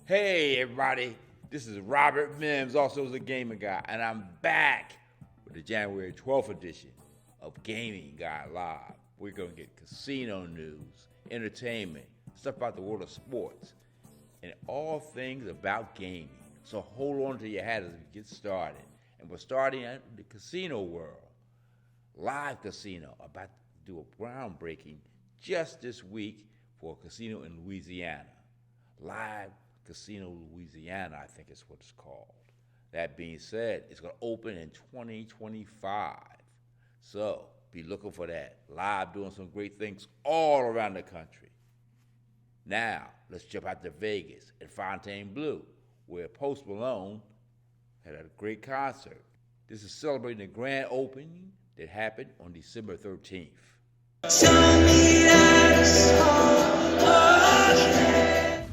Hey everybody, this is Robert Mims, also the Gaming Guy, and I'm back with the January 12th edition of Gaming Guy Live. We're going to get casino news, entertainment, stuff about the world of sports, and all things about gaming. So hold on to your hat as we get started. And we're starting at the casino world. Live casino, about to do a groundbreaking just this week for a casino in Louisiana. Live Casino Louisiana, I think is what it's called. That being said, it's going to open in 2025. So be looking for that. Live doing some great things all around the country. Now, let's jump out to Vegas at Fontainebleau, where Post Malone had a great concert. This is celebrating the grand opening that happened on December 13th.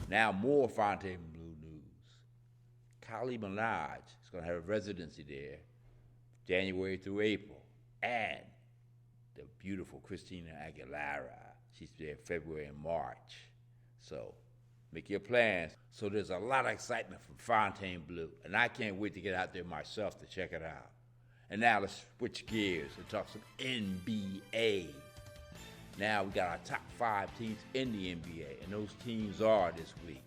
Now more Fontainebleau news. Kylie Minaj is going to have a residency there January through April. And the beautiful Christina Aguilera, she's there February and March. So make your plans. So there's a lot of excitement from Fontainebleau, and I can't wait to get out there myself to check it out. And now let's switch gears and talk some NBA. Now we got our top 5 teams in the NBA, and those teams are this week: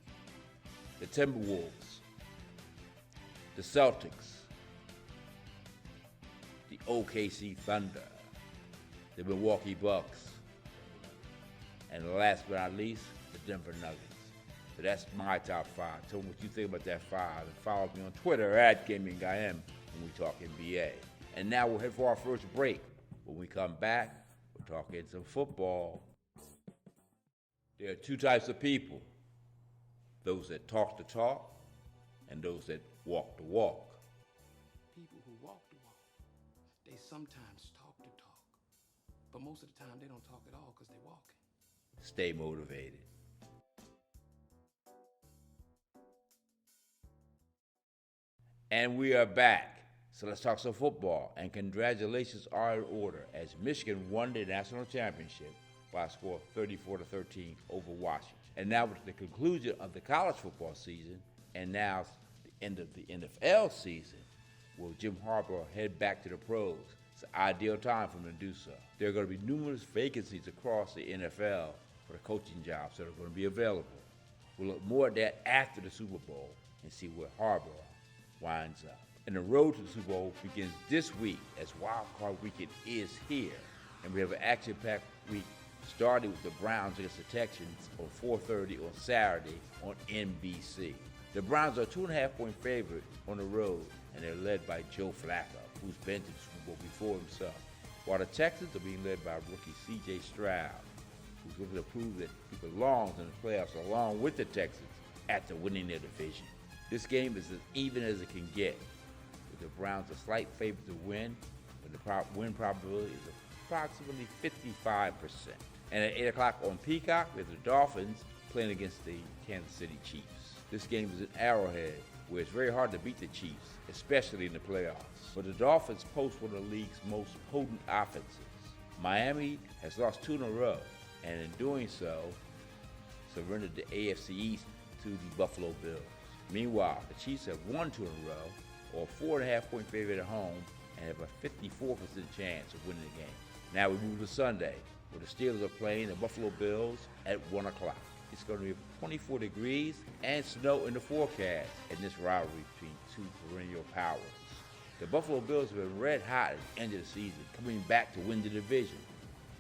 the Timberwolves, the Celtics, the OKC Thunder, the Milwaukee Bucks, and last but not least, the Denver Nuggets. So that's my top 5. Tell me what you think about that 5, and follow me on Twitter at GamingGuyM when we talk NBA. And now we'll head for our first break. When we come back, we're talking some football. There are 2 types of people: those that talk the talk and those that walk the walk. People who walk the walk, they sometimes talk the talk, but most of the time they don't talk at all because they're walking. Stay motivated. And we are back. So let's talk some football. And congratulations are in order as Michigan won the national championship by a score of 34-13 over Washington. And now with the conclusion of the college football season, and now the end of the NFL season, will Jim Harbaugh head back to the pros? It's an ideal time for him to do so. There are going to be numerous vacancies across the NFL for the coaching jobs that are going to be available. We'll look more at that after the Super Bowl and see where Harbaugh winds up. And the road to the Super Bowl begins this week as Wild Card Weekend is here. And we have an action-packed week starting with the Browns against the Texans on 4:30 on Saturday on NBC. The Browns are a 2.5-point favorite on the road, and they're led by Joe Flacco, who's been to the Super Bowl before himself. While the Texans are being led by rookie C.J. Stroud, who's looking to prove that he belongs in the playoffs along with the Texans after winning their division. This game is as even as it can get, with the Browns a slight favorite to win, but the win probability is approximately 55%. And at 8 o'clock on Peacock, we have the Dolphins playing against the Kansas City Chiefs. This game is at Arrowhead, where it's very hard to beat the Chiefs, especially in the playoffs. But the Dolphins post one of the league's most potent offenses. Miami has lost 2 in a row, and in doing so, surrendered the AFC East to the Buffalo Bills. Meanwhile, the Chiefs have won 2 in a row, or a 4.5-point favorite at home, and have a 54% chance of winning the game. Now we move to Sunday, where the Steelers are playing the Buffalo Bills at 1 o'clock. It's going to be 24 degrees and snow in the forecast in this rivalry between 2 perennial powers. The Buffalo Bills have been red hot at the end of the season, coming back to win the division,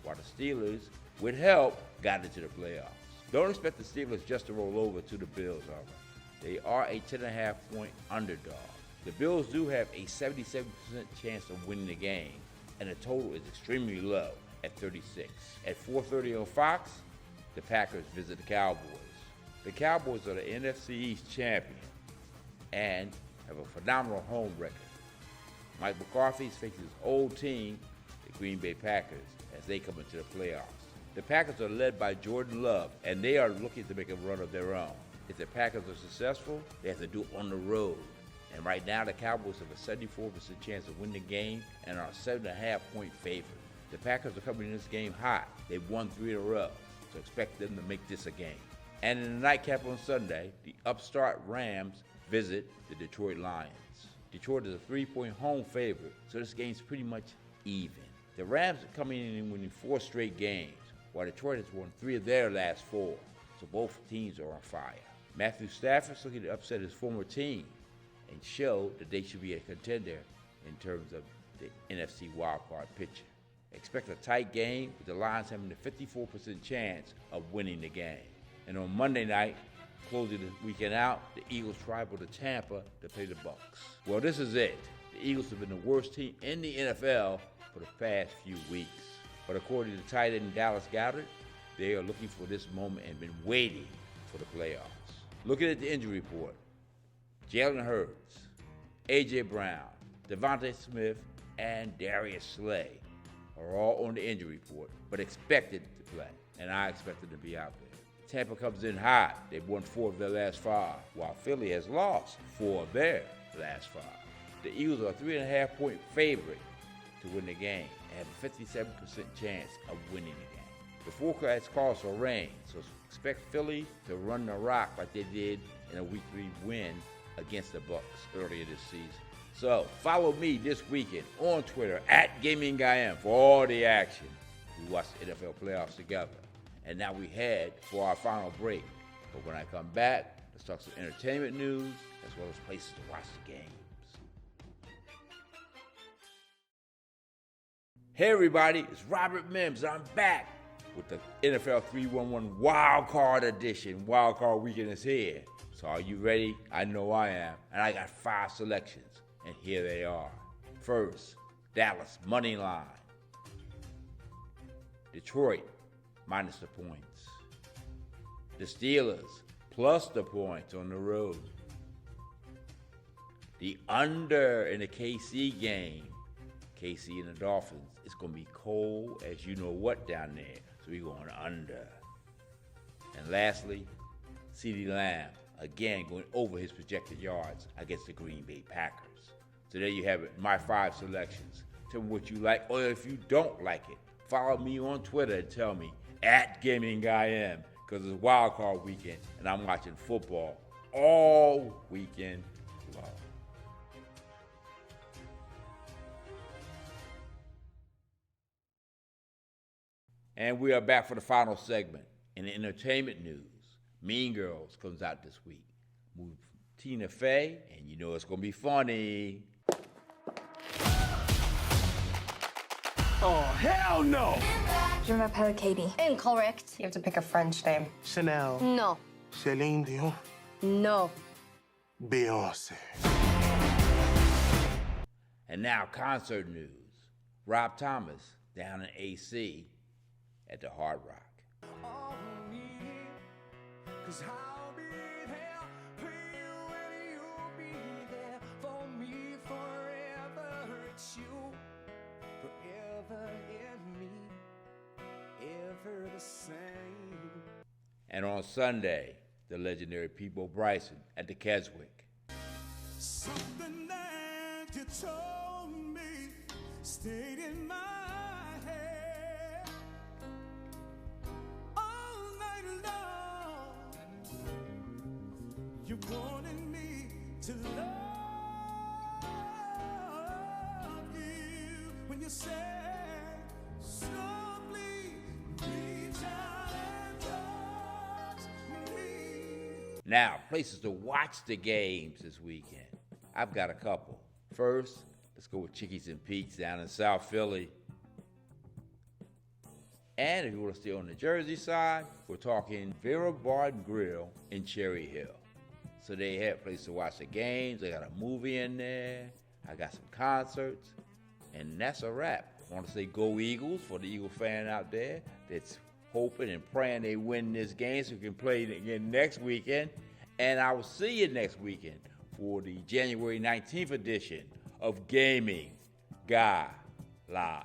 while the Steelers, with help, got into the playoffs. Don't expect the Steelers just to roll over to the Bills, all right. They are a 10.5-point underdog. The Bills do have a 77% chance of winning the game, and the total is extremely low at 36. At 4:30 on Fox, the Packers visit the Cowboys. The Cowboys are the NFC East champion and have a phenomenal home record. Mike McCarthy is facing his old team, the Green Bay Packers, as they come into the playoffs. The Packers are led by Jordan Love, and they are looking to make a run of their own. If the Packers are successful, they have to do it on the road. And right now, the Cowboys have a 74% chance of winning the game and are a 7.5-point favorite. The Packers are coming in this game hot. They've won 3 in a row, so expect them to make this a game. And in the nightcap on Sunday, the upstart Rams visit the Detroit Lions. Detroit is a 3-point home favorite, so this game's pretty much even. The Rams are coming in and winning 4 straight games, while Detroit has won 3 of their last 4, so both teams are on fire. Matthew Stafford's looking to upset his former team and show that they should be a contender in terms of the NFC wildcard picture. Expect a tight game, with the Lions having a 54% chance of winning the game. And on Monday night, closing the weekend out, the Eagles travel to Tampa to play the Bucs. Well, this is it. The Eagles have been the worst team in the NFL for the past few weeks. But according to tight end Dallas Goedert, they are looking for this moment and been waiting for the playoffs. Looking at the injury report, Jalen Hurts, A.J. Brown, Devontae Smith, and Darius Slay are all on the injury report, but expected to play, and I expect them to be out there. Tampa comes in hot. They've won 4 of their last 5, while Philly has lost 4 of their last 5. The Eagles are a 3.5-point favorite to win the game and have a 57% chance of winning the game. The forecast calls for rain, so expect Philly to run the rock like they did in a Week 3 win against the Bucs earlier this season. So follow me this weekend on Twitter @GamingGuyM for all the action. We watch the NFL playoffs together. And now we head for our final break. But when I come back, let's talk some entertainment news as well as places to watch the games. Hey everybody, it's Robert Mims. I'm back with the NFL 311 Wild Card Edition. Wild Card Weekend is here. So are you ready? I know I am. And I got 5 selections, and here they are. First, Dallas money line. Detroit minus the points. The Steelers plus the points on the road. The under in the KC game. KC and the Dolphins. It's going to be cold as you know what down there. So we're going under. And lastly, CeeDee Lamb, again going over his projected yards against the Green Bay Packers. So there you have it, my 5 selections. Tell me what you like, or if you don't like it, follow me on Twitter and tell me @GamingGuyM, because it's Wild Card Weekend and I'm watching football all weekend long. And we are back for the final segment. In the entertainment news, Mean Girls comes out this week. Movie from Tina Fey, and you know it's going to be funny. Oh, hell no! Je m'appelle Katie. Incorrect. You have to pick a French name. Chanel. No. Celine Dion. No. Beyonce. And now concert news. Rob Thomas down in AC at the Hard Rock. Cause I'll be there for you and you'll be there for me forever. It's you, forever in me, ever the same. And on Sunday, the legendary Peabo Bryson at the Keswick. Something that you told me stayed in my head all night long. You wanted me to love you when you said softly reach out and touch me. Now, places to watch the games this weekend. I've got a couple. First, let's go with Chickies and Pete's down in South Philly. And if you want to stay on the Jersey side, we're talking Vera Bar and Grill in Cherry Hill. So they have a place to watch the games. They got a movie in there. I got some concerts. And that's a wrap. I want to say go Eagles for the Eagle fan out there that's hoping and praying they win this game so we can play it again next weekend. And I will see you next weekend for the January 19th edition of Gaming Guy Live.